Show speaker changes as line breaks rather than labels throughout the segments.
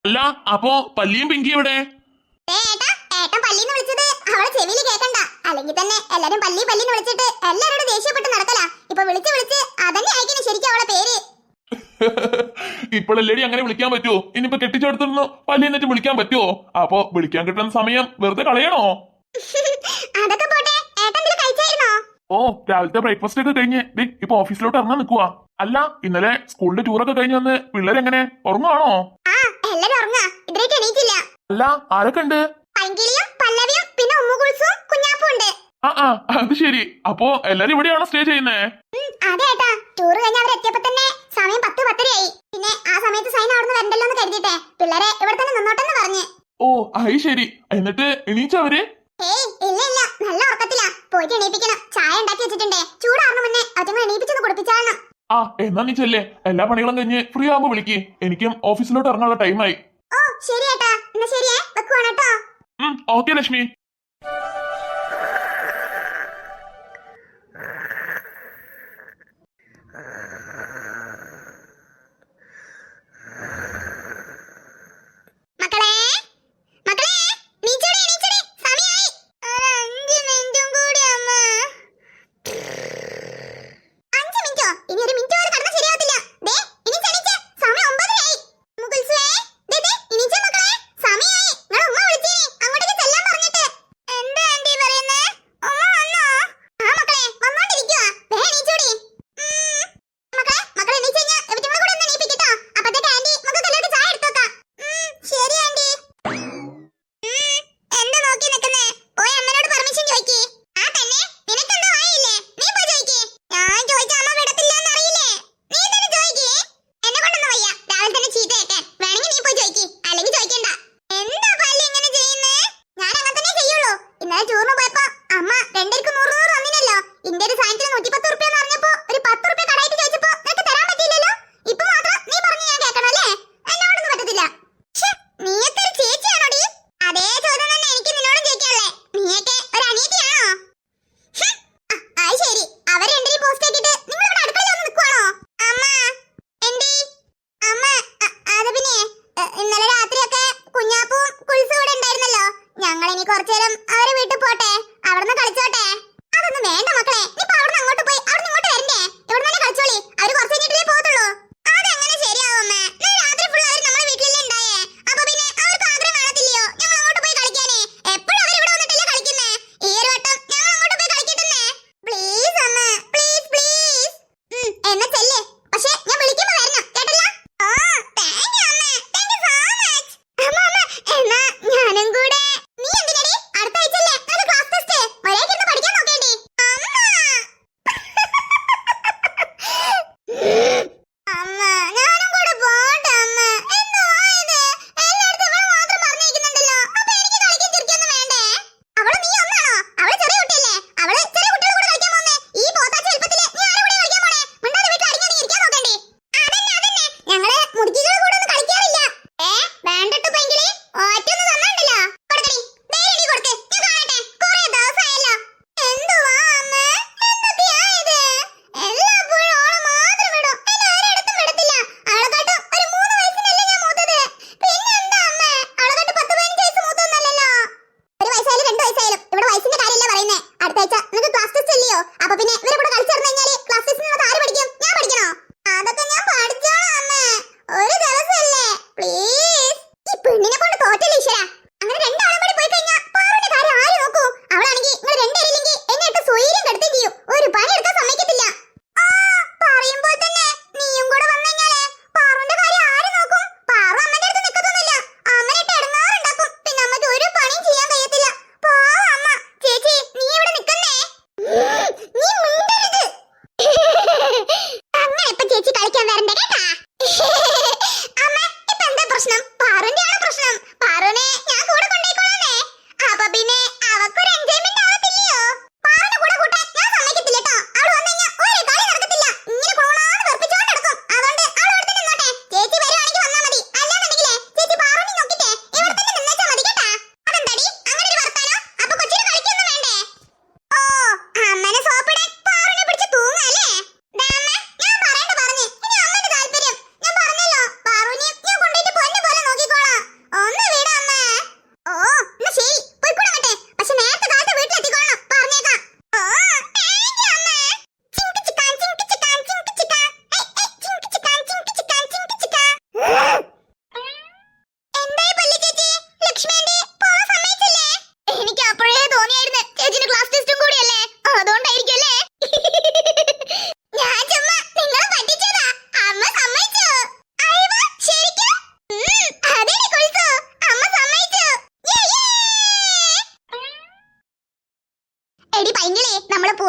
അല്ല അപ്പോ പല്ലിയും പിങ്കി എവിടെ?
അല്ലെങ്കിൽ തന്നെ എല്ലാരും പല്ലിന്ന് വിളിച്ചിട്ട് എല്ലാരോടും ദേഷ്യപ്പെട്ട് നടക്കലാ. ഇപ്പൊ വിളിച്ച് അതന്നെ ആയിരിക്കും ശരിക്കും അവളെ പേര്.
ഇപ്പോഴല്ലേടി അങ്ങനെ വിളിക്കാൻ പറ്റുമോ? ഇനിയിപ്പോ കെട്ടിച്ചെടുത്തിരുന്നു പല്ലി എന്നിട്ട് വിളിക്കാൻ പറ്റുമോ? അപ്പൊ വിളിക്കാൻ കിട്ടുന്ന സമയം വെറുതെ കളയണോ?
അതൊക്കെ പോട്ടെ, ഏട്ടെങ്കിലും കഴിച്ചായിരുന്നോ?
ഓ, രാവിലത്തെ ബ്രേക്ക്ഫാസ്റ്റ് ഒക്കെ കഴിഞ്ഞ് ഇപ്പൊ ഓഫീസിലോട്ട് ഇറങ്ങാൻ നിൽക്കുവാ. അല്ല, ഇന്നലെ സ്കൂളിന്റെ ടൂറൊക്കെ കഴിഞ്ഞ് വന്ന് പിള്ളേരെങ്ങനെ ഉറങ്ങുവാണോ?
എല്ലാരും ഉറങ്ങാ, ഇതുവരെയ്ക്ക് എണീറ്റില്ല.
അല്ല, ആരൊക്കെ ഉണ്ട്?
പൈങ്കിളിയും പല്ലവിയും പിന്നെ ഉമ്മുകുൽസും കുഞ്ഞാപ്പും ഉണ്ട്.
അത് ശരി. അപ്പോ എല്ലാരും ഇവിടെയാണോ സ്റ്റേ ചെയ്യുന്നേ?
അതെ ഏട്ടാ, ടൂർ കഴിഞ്ഞ് അവരെത്തിയപ്പോ തന്നെ സമയം 10-10:30 പിന്നെ ആ സമയത്ത് സൈൻ അവിടുന്ന് വരണ്ടല്ലോ എന്ന് കരുതിട്ടെ പിള്ളേരെ ഇവിടെ തന്നെ നിന്നോട്ടെന്ന് പറഞ്ഞ്.
ഓ, അത് ശരി. എന്നിട്ട് എണീച്ചവര്?
ഇല്ല നല്ല ഉറക്കത്തിലാ. പോയിട്ട് എണീപ്പിക്കണം. ചായ ഉണ്ടാക്കി വെച്ചിട്ടുണ്ടേ, ചൂടാറിന് മുന്നേ അവറ്റങ്ങൾ എണീപ്പിച്ചൊന്ന് കുടിപ്പിച്ചാളണം.
എന്നാ നീ ചെല്ലേ, എല്ലാ പണികളും കഴിഞ്ഞ് ഫ്രീ ആകുമ്പോ വിളിക്ക്. എനിക്കും ഓഫീസിലോട്ട് ഇറങ്ങാനുള്ള ടൈമായി.
ഓ ശരി ഏട്ടാ, എന്നാ ശരിയേ, വെക്കുവാണ് കേട്ടോ.
ഓക്കെ ലക്ഷ്മി.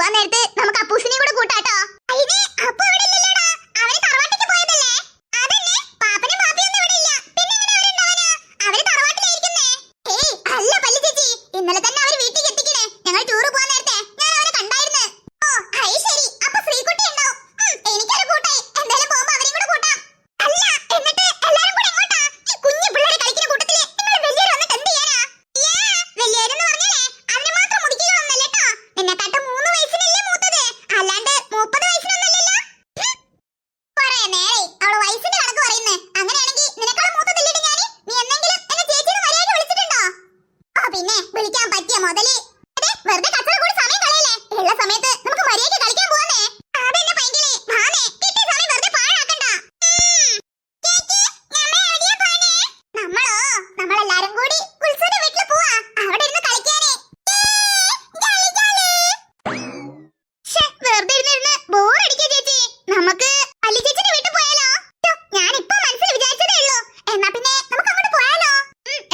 പോവാൻ നേരത്ത് നമുക്ക് അപ്പൂസിനെയും കൂടെ കൂട്ടാട്ടോ. അതിന് അപ്പു ഇവിടെ ഇല്ലല്ലോടാ, അവര് തറവാട്ടിലേക്ക് പോയതല്ലേ. അതന്നെ, പാപ്പനും പാപ്പയൊന്നും ഇവിടെ ഇല്ല, പിന്നെ എങ്ങനെ അവരുണ്ടാവാനാ? അവര് തറവാട്ടിലായിരിക്കുന്നേ. ഏയ് അല്ല പല്ലി ചേച്ചി, ഇന്നലെ തന്നെ അവര് വീട്ടിൽ എത്തിക്കണേ. ഞങ്ങൾ ടൂർ പോവാൻ നേരത്തെ ഞാൻ അവരെ കണ്ടായിരുന്നു. ഓ അത് ശരി, അപ്പൊ ശ്രീകുട്ടി ഉണ്ടാവും. എനിക്കൊരു കൂട്ടായി, എന്തായാലും പോകുമ്പോ അവരെയും കൂടെ കൂട്ടാം. അല്ല എന്നിട്ട് എല്ലാരും കൂടെ എങ്ങോട്ടാ? ഈ കുഞ്ഞു പിള്ളേരെ കളിക്കുന്ന കൂട്ടത്തില് നിങ്ങൾ വലിയൊരു വന്നിട്ട് എന്ത് ചെയ്യാനാ? വലിയൊരെന്ന് പറഞ്ഞാലേ അതിന് മാത്രം മുടിക്കുകയൊന്നുമല്ല കേട്ടോ. എന്നെക്കാട്ട് 3 വയസ്സിനല്ലേ മൂത്തത്, അല്ലാണ്ട് 30 വയസ്സിനൊന്നല്ലല്ലോ. കൊറേ നേരെ അവള് വയസ്സിന്റെ കണക്ക് പറയുന്നേ. അങ്ങനെയാണെങ്കിൽ നിനക്കാളും മൂത്തതല്ലേടി ഞാന്. നീ എന്തെങ്കിലും എന്നെ ചേച്ചിന്ന് മര്യാദ വിളിച്ചിട്ടുണ്ടോ? ഓ പിന്നെ വിളിക്കാൻ പറ്റിയ മുതല്. അതെ, വെറുതെ കച്ചറ കൂടി സമയം കളയല്ലേ. ഉള്ള സമയത്ത് നമുക്ക് മര്യാദയ്ക്ക് കളിക്കാൻ പോവാന്നേ. അതെന്നെ പൈങ്കിളി, വാന്നേ, കിട്ടിയ സമയം വെറുതെ പാഴാക്കണ്ട. ചേച്ചി, നമ്മൾ എവിടെയാ പോണേ? നമ്മളെല്ലാരും കൂടി കുൽസുന്റെ വീട്ടിൽ പോവാ, അവിടെ ഇരുന്ന് കളിക്കാനേ. വെറുതെ ഇരുന്ന് ബോറടിക്കാ ചേച്ചി. നമുക്ക് അല്ലി ചേച്ചിന്റെ വീട്ടിൽ പോയാലോ? ഞാൻ ഇപ്പൊ മനസ്സിൽ വിചാരിച്ചതേ ഉള്ളൂ. എന്നാ പിന്നെ നമുക്ക് അങ്ങോട്ട് പോയാലോ?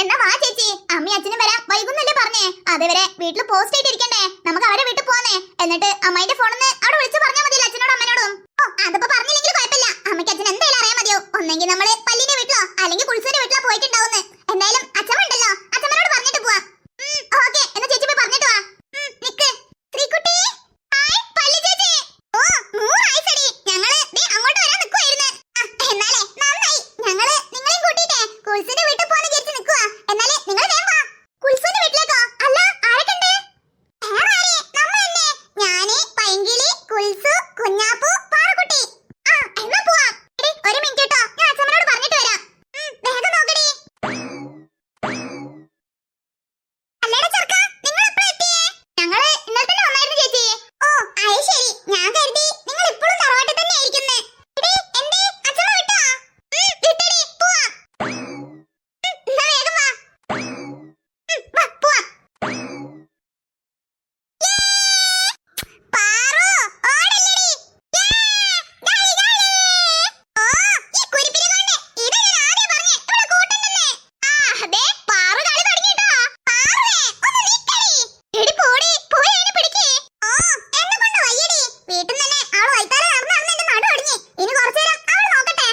എന്നാ വാ ചേച്ചി, അമ്മയും അച്ഛനും വരാൻ വൈകുന്നല്ലേ പറഞ്ഞേ. അതുവരെ വീട്ടിൽ പോസ്റ്റ് ആയിട്ട് ഇരിക്കണ്ടേ, നമുക്ക് അവരെ വീട്ടിൽ പോന്നേ. എന്നിട്ട് അമ്മയുടെ ഫോണിന്ന് അവിടെ വിളിച്ചു പറഞ്ഞാൽ മതിയല്ലോ അച്ഛനോടും അമ്മനോടും. ഓ അതിപ്പോ പറഞ്ഞില്ലെങ്കിൽ കുഴപ്പമില്ല, അമ്മയ്ക്ക് അച്ഛൻ എന്തായാലും അറിയാൻ മതിയോ. ഒന്നെങ്കിൽ നമ്മള് പല്ലിന്റെ വീട്ടിലോ അല്ലെങ്കിൽ കുൽസുന്റെ വീട്ടിലോ പോയിട്ടുണ്ടാവുന്ന്. എന്തായാലും അച്ഛൻ ഉണ്ടല്ലോ, അച്ഛനോട് പറഞ്ഞിട്ട് പോവാം. ഓക്കെ, എന്നാ ചേച്ചി പോയി പറഞ്ഞിട്ട് വാ. നിക്ക് ശ്രീകുട്ടി. ഹായ് പല്ലി ചേച്ചി. ഓ 100 ആയിസടി, ഞങ്ങള് ദേ അങ്ങോട്ട് വരാൻ നിക്കുവായിരുന്നു. എന്നാലേ നന്നായി, ഞങ്ങള് നിങ്ങളെയും കൂട്ടിയിട്ടേ കുൽസുന്റെ വീട്ടിൽ പോകാൻ വിചാരിച്ച് നിക്കുവാ. എന്നാലേ നിങ്ങൾ വേഗം വാ. കുൽസുന്റെ വീട്ടിലേക്കോ? അല്ല ആരൊക്കെ ഉണ്ട്? വേറെ ആര്? നമ്മൾ തന്നെ. ഞാന്, പൈങ്കിളി, കുൽസു, കുഞ്ഞാപ്പു, പാറക്കുട്ടി. എന്നാ പോവാം. എടി ഒരു മിനിറ്റ് കേട്ടോ, ഞാൻ അച്ഛനോട് പറഞ്ഞിട്ട് വരാം. വേഗം നോക്കടി. അല്ലേടാ ചെറുക്കാ, നിങ്ങൾ എപ്പോഴാ എത്തിയേ? ഞങ്ങള് ഇന്നലെ തന്നെ വന്നായിരുന്നു ചേച്ചി. ഓ അത് ശരി, ഞാൻ കരുതി നിങ്ങൾ ഇപ്പോഴും തറവാട്ടിൽ തന്നെ ആയിരിക്കുന്നേ. എടി എന്തേ അച്ഛനെ വിട്ടോ? വിട്ടടി, പോവാം. എന്നാ വേഗം വാ. വാ പോവാം. പാറു ഓടല്ലടി. ഗാളി ഗാളി. ഓ ഈ കുരിപ്പിനെ കൊണ്ട് ഇത് ഞാൻ ആദ്യം പറഞ്ഞേ ഇവിടെ കൂട്ടുന്നെന്നേ. ദേ പാറു കളി തുടങ്ങിട്ടോ. പാറുവേ ഒന്ന് നിക്കടി. എടി പോടി, പോയി അതിനെ പിടിക്ക്. ഓ എന്നെ കൊണ്ട് വയ്യടി, വീട്ടിൽ തന്നെ അവള് വൈത്താലെ നടന്ന് എന്റെ നടു ഒടിഞ്ഞ്. ഇനി കുറച്ചു നേരം അവള് നോക്കട്ടെ.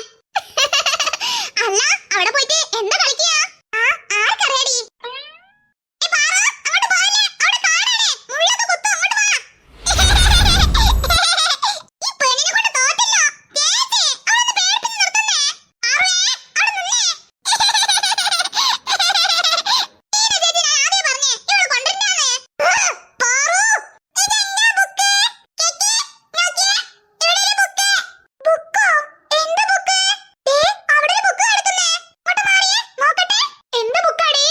അല്ല അവിടെ പോയിട്ട് എന്താ കളിക്കുക? ആർക്കറിയാടി? പാറു അങ്ങോട്ട് പോയില്ലേ, അവിടെ കാടാണ്, മുള്ളൊക്കെ കുത്തും, അങ്ങോട്ട് വാ. ഈ പെണ്ണിനെ കൊണ്ട് തോറ്റല്ലോ. ചേച്ചി അവളൊന്ന് പേടിപ്പിച്ച് നിർത്തുന്നേ. പാറുവേ അവിടെ നിന്നേ. ചേച്ചി ഞാൻ ആദ്യം പറഞ്ഞേ ഇവള് കൊണ്ടുവരുന്നതാന്ന്. പാറു ഇതെന്നാ ബുക്ക്? ചേച്ചി നോക്കിയേ, ഇവിടെ ഒരു ബുക്ക്. ബുക്കോ? എന്ത് ബുക്ക്? അവിടെ ഒരു ബുക്ക് കിടക്കുന്നേ. ഇങ്ങോട്ട് മാറിയേ നോക്കട്ടെ. എന്ത് ബുക്കാടി?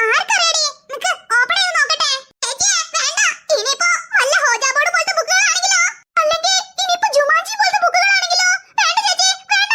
ആർക്കറിയാടി? നിക്ക് ഓപ്പൺ ചെയ്ത് നോക്കട്ടെ. ചേച്ചി വേണ്ട, ഇനിയിപ്പോ വല്ല ഹോജാബോർഡ് പോലത്തെ ബുക്കുകളാണെങ്കിലോ, അല്ലെങ്കിൽ ഇനിയിപ്പോ ജുമാൻജി പോലത്തെ ബുക്കുകളാണെങ്കിലോ? വേണ്ട ചേച്ചി വേണ്ട.